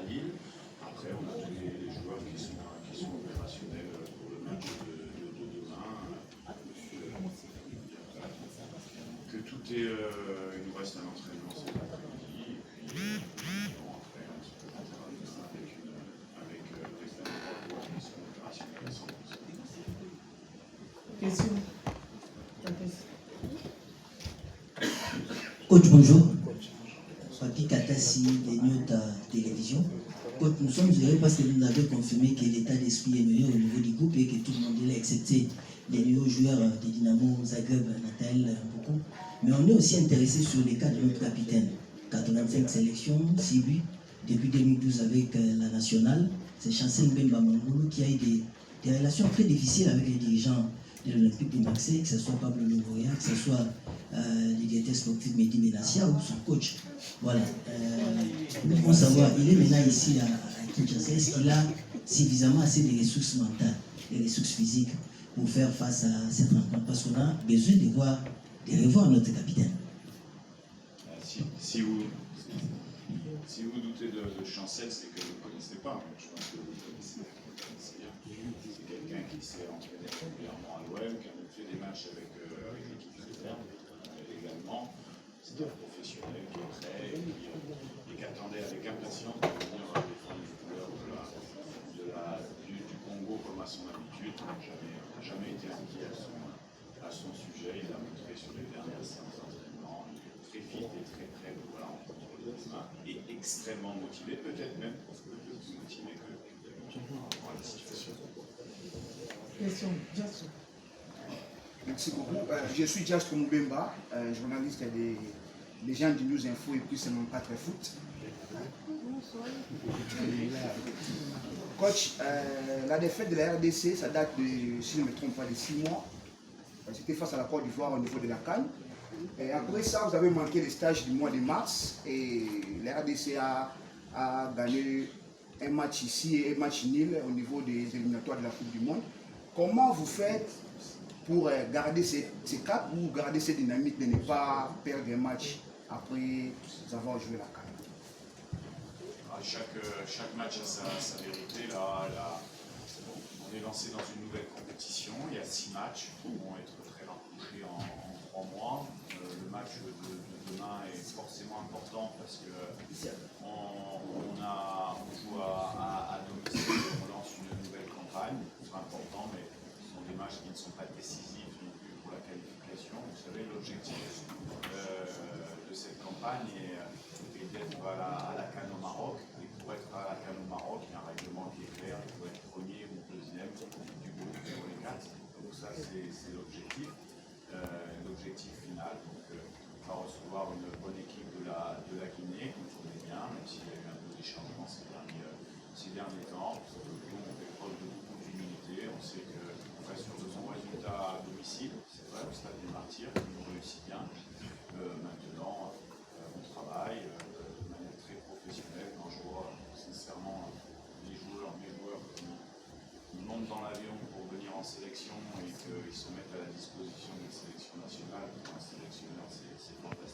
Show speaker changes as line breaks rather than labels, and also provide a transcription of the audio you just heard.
Lille. Après, on a tous les joueurs qui sont opérationnels pour le match de demain. Que tout est, il nous reste un entraînement cet après-midi, et puis après on se présentera avec les joueurs qui sont opérationnels à 100%.
Question.
Coach, bonjour. Faki Katassi, des News Télévision. Coach, nous sommes heureux parce que vous nous avez confirmé que l'état d'esprit est meilleur au niveau du groupe et que tout le monde est là, excepté les nouveaux joueurs de Dynamo, Zagreb, Natal, beaucoup. Mais on est aussi intéressé sur les cas de notre capitaine. 85 sélections, 6 buts, depuis 2012 avec la nationale. C'est Chancel Mbemba Mangolo qui a eu des relations très difficiles avec les dirigeants de l'Olympique de Marseille, que ce soit Pablo Longoria, que ce soit le directeur sportif Mehdi Benassia ou son coach. Voilà. Nous voulons savoir, il est maintenant ici à Kinshasa, est-ce qu'il a suffisamment assez de ressources mentales, des ressources physiques pour faire face à cette rencontre? Parce qu'on a besoin de revoir notre capitaine.
Si vous doutez de Chancel, c'est que vous ne le connaissez pas. Je pense que vous le connaissez bien. C'est quelqu'un qui s'est entraîné régulièrement à l'OM, qui a fait des matchs avec l'équipe réserve également. C'est un professionnel qui est prêt et qui attendait avec impatience de venir défendre les couleurs du Congo comme à son habitude. Il n'a jamais été inquiet à son sujet. Il a montré sur les dernières séances d'entraînement. Il est très fit et très prêt pour la rencontre de demain et extrêmement motivé, peut-être même plus motivé que dans la situation.
Question. Just.
Merci beaucoup. Je suis Jastre Moubemba, journaliste des gens du News Info et puis c'est mon pas très foot. Coach, la défaite de la RDC, ça date de, si je ne me trompe pas, de 6 mois. C'était face à la Côte d'Ivoire au niveau de la CAN. Et après ça, vous avez manqué les stages du mois de mars et la RDC a gagné un match ici et un match nul au niveau des éliminatoires de la Coupe du Monde. Comment vous faites pour garder ces caps ou garder cette dynamique de ne pas perdre un match après avoir joué la CAN?
Chaque match a sa vérité. Là, on est lancé dans une nouvelle compétition. Il y a 6 matchs qui vont être très rapprochés en 3 mois. Le match de demain est forcément important parce que on joue à domicile, on lance une nouvelle campagne. C'est important, mais ce sont des matchs qui ne sont pas décisifs non plus pour la qualification. Vous savez, l'objectif de cette campagne est d'être à la CAN au Maroc. Et pour être à la CAN au Maroc, il y a un règlement qui est clair. Il faut être premier ou deuxième du groupe pour les 4. Donc ça, c'est l'objectif. L'objectif final. Donc, on va recevoir une bonne équipe de la Guinée, qu'on connaît bien, même s'il y a eu un peu des changements ces derniers temps. Nous, on fait preuve de beaucoup d'humilité. On sait qu'on reste sur de bons résultats à domicile. C'est vrai, au Stade des Martyrs, on réussit bien. Maintenant, on travaille de manière très professionnelle. Quand je vois sincèrement mes joueurs qui montent dans l'avion pour venir en sélection et qu'ils se mettent à la disposition des sélections nationales, pour un sélectionneur, c'est fantastique.